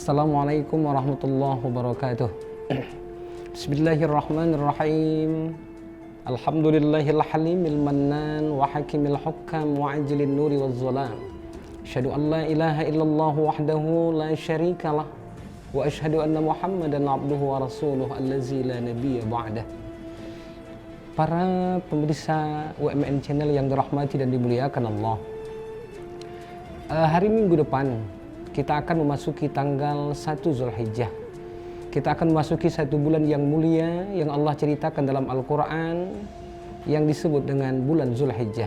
Assalamualaikum warahmatullahi wabarakatuh. Bismillahirrahmanirrahim. Alhamdulillahil halimil mannan wa hakimil hukam wa ajlin nuri waz zalam. Asyhadu an la ilaha illallah wahdahu la syarikalah wa asyhadu anna Muhammadan abduhu wa rasuluhu allazi la nabiyya ba'dah. Para pemirsa UMN Channel yang dirahmati dan dimuliakan Allah. Hari Minggu depan kita akan memasuki tanggal 1 Zulhijjah. Kita akan memasuki satu bulan yang mulia yang Allah ceritakan dalam Al-Quran yang disebut dengan bulan Zulhijjah.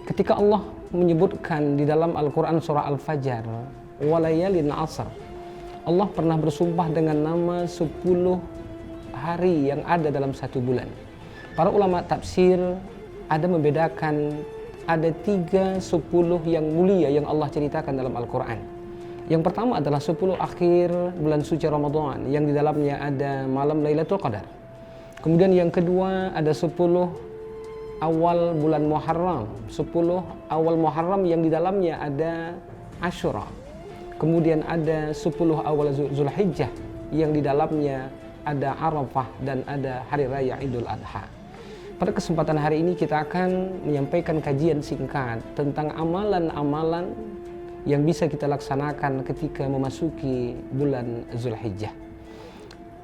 Ketika Allah menyebutkan di dalam Al-Quran surah Al-Fajr, walayalin asr, Allah pernah bersumpah dengan nama 10 hari yang ada dalam satu bulan. Para ulama tafsir ada membedakan ada 3 10 yang mulia yang Allah ceritakan dalam Al-Quran. Yang pertama adalah 10 akhir bulan suci Ramadan yang di dalamnya ada malam Lailatul Qadar. Kemudian yang kedua ada 10 awal bulan Muharram, 10 awal Muharram yang di dalamnya ada Asyura. Kemudian ada 10 awal Zulhijjah yang di dalamnya ada Arafah dan ada Hari Raya Idul Adha. Pada kesempatan hari ini kita akan menyampaikan kajian singkat tentang amalan-amalan yang bisa kita laksanakan ketika memasuki bulan Zulhijjah.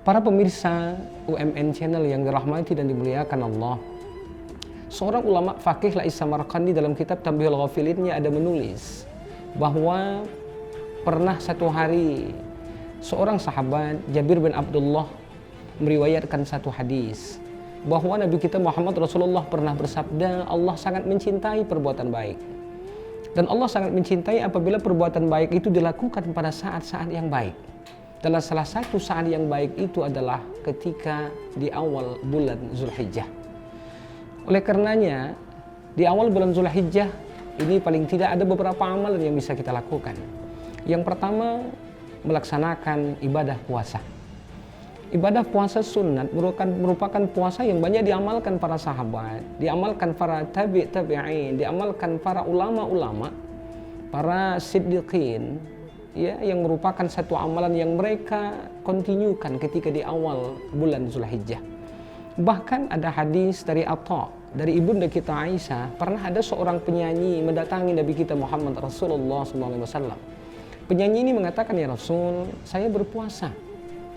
Para pemirsa UMN Channel yang dirahmati dan dimuliakan Allah, seorang ulama faqih Lais Samarqandi dalam kitab Tanbihul Ghafilinnya ada menulis bahwa pernah satu hari seorang sahabat Jabir bin Abdullah meriwayatkan satu hadis bahwa Nabi kita Muhammad Rasulullah pernah bersabda, Allah sangat mencintai perbuatan baik. Dan Allah sangat mencintai apabila perbuatan baik itu dilakukan pada saat-saat yang baik. Dan salah satu saat yang baik itu adalah ketika di awal bulan Zulhijjah. Oleh karenanya, di awal bulan Zulhijjah ini paling tidak ada beberapa amalan yang bisa kita lakukan. Yang pertama, melaksanakan ibadah puasa. Ibadah puasa sunat merupakan puasa yang banyak diamalkan para sahabat, diamalkan para tabi'in, diamalkan para ulama-ulama, para siddiqin, ya, yang merupakan satu amalan yang mereka kontinukan ketika di awal bulan Zulhijjah. Bahkan ada hadis dari Atha, dari ibunda kita Aisyah, pernah ada seorang penyanyi mendatangi Nabi kita Muhammad Rasulullah SAW. Penyanyi ini mengatakan, ya Rasul, saya berpuasa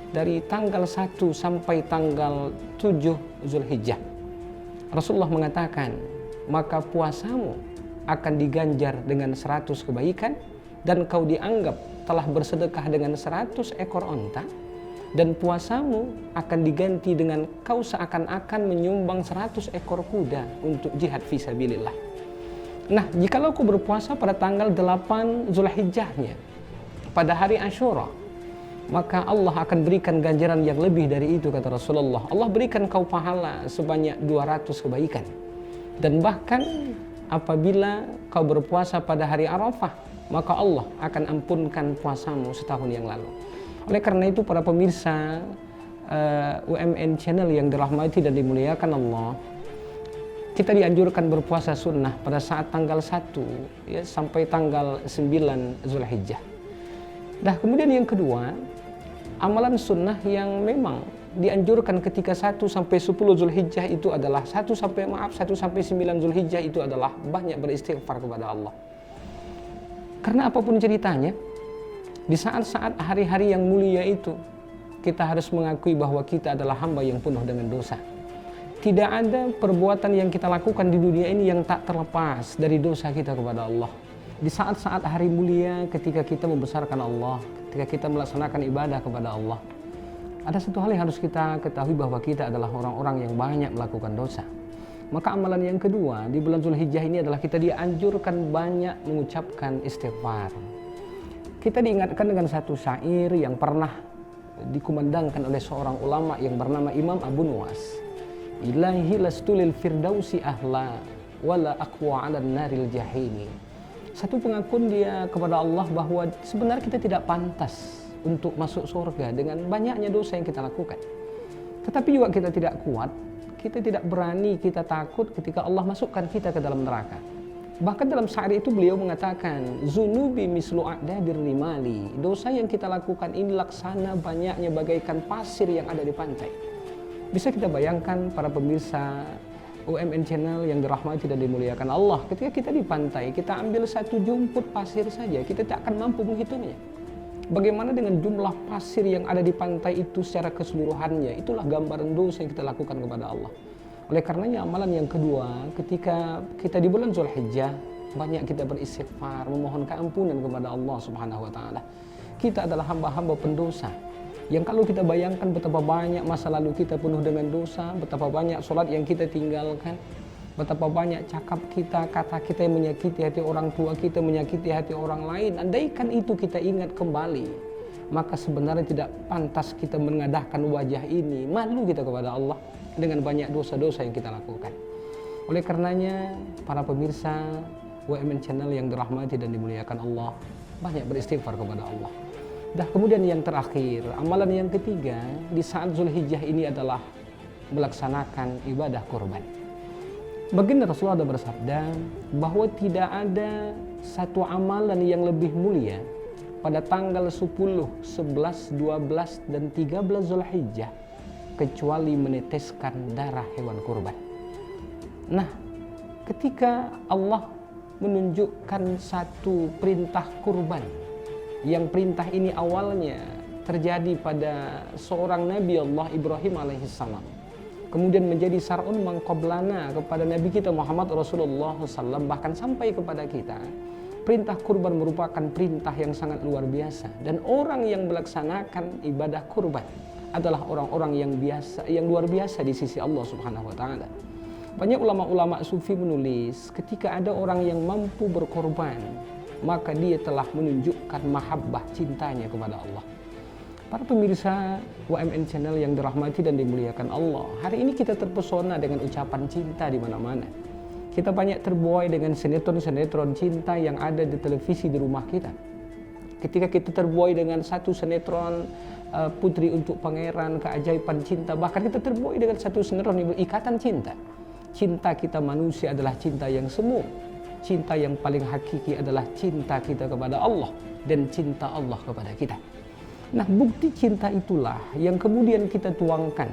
dari tanggal 1 sampai tanggal 7 Zulhijjah. Rasulullah mengatakan, maka puasamu akan diganjar dengan 100 kebaikan dan kau dianggap telah bersedekah dengan 100 ekor onta, dan puasamu akan diganti dengan kau seakan-akan menyumbang 100 ekor kuda untuk jihad fisabilillah. Nah, jikalau kau berpuasa pada tanggal 8 Zulhijjahnya, pada hari Asyura, maka Allah akan berikan ganjaran yang lebih dari itu, kata Rasulullah. Allah berikan kau pahala sebanyak 200 kebaikan. Dan bahkan apabila kau berpuasa pada hari Arafah, maka Allah akan ampunkan puasamu setahun yang lalu. Oleh karena itu para pemirsa UMN Channel yang dirahmati dan dimuliakan Allah, kita dianjurkan berpuasa sunnah pada saat tanggal 1 ya, sampai tanggal 9 Zulhijjah. Nah, kemudian yang kedua, amalan sunnah yang memang dianjurkan ketika 1 sampai 10 Zulhijjah itu adalah 1 sampai 9 Zulhijjah itu adalah banyak beristighfar kepada Allah. Karena apapun ceritanya, di saat-saat hari-hari yang mulia itu, kita harus mengakui bahwa kita adalah hamba yang penuh dengan dosa. Tidak ada perbuatan yang kita lakukan di dunia ini yang tak terlepas dari dosa kita kepada Allah. Di saat-saat hari mulia ketika kita membesarkan Allah, ketika kita melaksanakan ibadah kepada Allah, ada satu hal yang harus kita ketahui bahwa kita adalah orang-orang yang banyak melakukan dosa. Maka amalan yang kedua di bulan Zulhijjah ini adalah kita dianjurkan banyak mengucapkan istighfar. Kita diingatkan dengan satu syair yang pernah dikumandangkan oleh seorang ulama yang bernama Imam Abu Nuwas. Ilahi lastulil firdausi ahla wala aqwa 'alan naril jahimi. Satu pengakuan dia kepada Allah bahwa sebenarnya kita tidak pantas untuk masuk surga dengan banyaknya dosa yang kita lakukan. Tetapi juga kita tidak kuat, kita tidak berani, kita takut ketika Allah masukkan kita ke dalam neraka. Bahkan dalam syair itu beliau mengatakan, zunubi mislu a'dadir rimali. Dosa yang kita lakukan ini laksana banyaknya bagaikan pasir yang ada di pantai. Bisa kita bayangkan para pemirsa UMN Channel yang dirahmati dan dimuliakan Allah, ketika kita di pantai, kita ambil satu jumput pasir saja, kita tak akan mampu menghitungnya. Bagaimana dengan jumlah pasir yang ada di pantai itu secara keseluruhannya? Itulah gambaran dosa yang kita lakukan kepada Allah. Oleh karenanya amalan yang kedua, ketika kita di bulan Zulhijjah, banyak kita beristighfar, memohon keampunan kepada Allah Subhanahu wa taala. Kita adalah hamba-hamba pendosa yang kalau kita bayangkan betapa banyak masa lalu kita penuh dengan dosa, betapa banyak sholat yang kita tinggalkan, betapa banyak cakap kita, kata kita yang menyakiti hati orang tua kita, menyakiti hati orang lain. Andaikan itu kita ingat kembali, maka sebenarnya tidak pantas kita mengadahkan wajah ini, malu kita kepada Allah dengan banyak dosa-dosa yang kita lakukan. Oleh karenanya, para pemirsa UMN Channel yang dirahmati dan dimuliakan Allah, banyak beristighfar kepada Allah. Dah kemudian yang terakhir, amalan yang ketiga di saat Zulhijjah ini adalah melaksanakan ibadah kurban. Baginda Rasulullah ada bersabda bahwa tidak ada satu amalan yang lebih mulia pada tanggal 10, 11, 12, dan 13 Zulhijjah kecuali meneteskan darah hewan kurban. Nah, ketika Allah menunjukkan satu perintah kurban, yang perintah ini awalnya terjadi pada seorang Nabi Allah Ibrahim alaihissalam, kemudian menjadi sar'un mangqablana kepada Nabi kita Muhammad Rasulullah SAW, bahkan sampai kepada kita, perintah kurban merupakan perintah yang sangat luar biasa. Dan orang yang melaksanakan ibadah kurban adalah orang-orang yang biasa, yang luar biasa di sisi Allah Subhanahu wa taala. Banyak ulama-ulama sufi menulis, ketika ada orang yang mampu berkorban, maka dia telah menunjukkan mahabbah cintanya kepada Allah. Para pemirsa UMN Channel yang dirahmati dan dimuliakan Allah, hari ini kita terpesona dengan ucapan cinta di mana-mana. Kita banyak terbuai dengan sinetron-sinetron cinta yang ada di televisi di rumah kita. Ketika kita terbuai dengan satu sinetron Putri untuk Pangeran, Keajaiban Cinta, bahkan kita terbuai dengan satu sinetron Ikatan Cinta. Cinta kita manusia adalah cinta yang semu. Cinta yang paling hakiki adalah cinta kita kepada Allah dan cinta Allah kepada kita. Nah, bukti cinta itulah yang kemudian kita tuangkan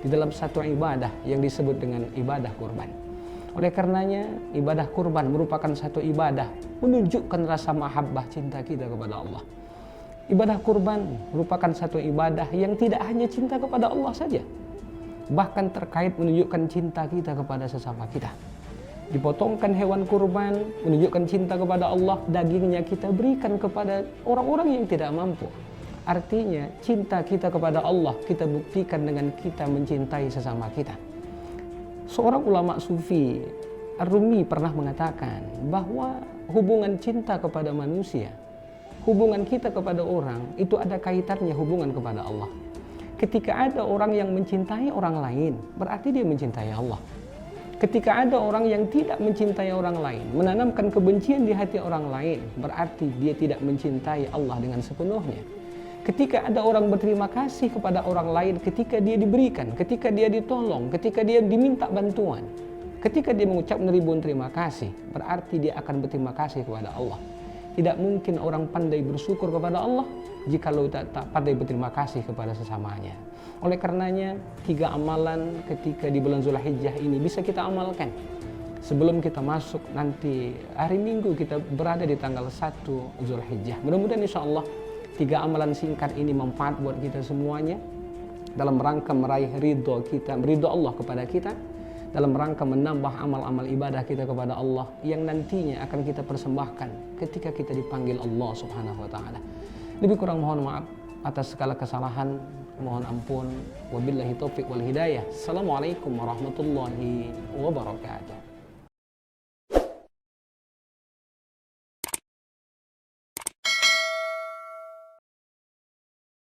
di dalam satu ibadah yang disebut dengan ibadah kurban. Oleh karenanya, ibadah kurban merupakan satu ibadah menunjukkan rasa mahabbah cinta kita kepada Allah. Ibadah kurban merupakan satu ibadah yang tidak hanya cinta kepada Allah saja, bahkan terkait menunjukkan cinta kita kepada sesama kita. Dipotongkan hewan kurban menunjukkan cinta kepada Allah, dagingnya kita berikan kepada orang-orang yang tidak mampu. Artinya cinta kita kepada Allah kita buktikan dengan kita mencintai sesama kita. Seorang ulama sufi, Ar-Rumi, pernah mengatakan bahwa hubungan cinta kepada manusia, hubungan kita kepada orang, itu ada kaitannya hubungan kepada Allah. Ketika ada orang yang mencintai orang lain, berarti dia mencintai Allah. Ketika ada orang yang tidak mencintai orang lain, menanamkan kebencian di hati orang lain, berarti dia tidak mencintai Allah dengan sepenuhnya. Ketika ada orang berterima kasih kepada orang lain ketika dia diberikan, ketika dia ditolong, ketika dia diminta bantuan, ketika dia mengucapkan ribuan terima kasih, berarti dia akan berterima kasih kepada Allah. Tidak mungkin orang pandai bersyukur kepada Allah jikalau tak pandai berterima kasih kepada sesamanya. Oleh karenanya, 3 amalan ketika di bulan Zulhijjah ini bisa kita amalkan sebelum kita masuk nanti hari Minggu kita berada di tanggal 1 Zulhijjah. Mudah-mudahan insya Allah 3 amalan singkat ini manfaat buat kita semuanya dalam rangka meraih ridho kita, ridho Allah kepada kita, dalam rangka menambah amal-amal ibadah kita kepada Allah yang nantinya akan kita persembahkan ketika kita dipanggil Allah Subhanahu wa taala. Lebih kurang mohon maaf atas segala kesalahan, mohon ampun. Wabillahi taufiq wal hidayah. Assalamualaikum warahmatullahi wabarakatuh.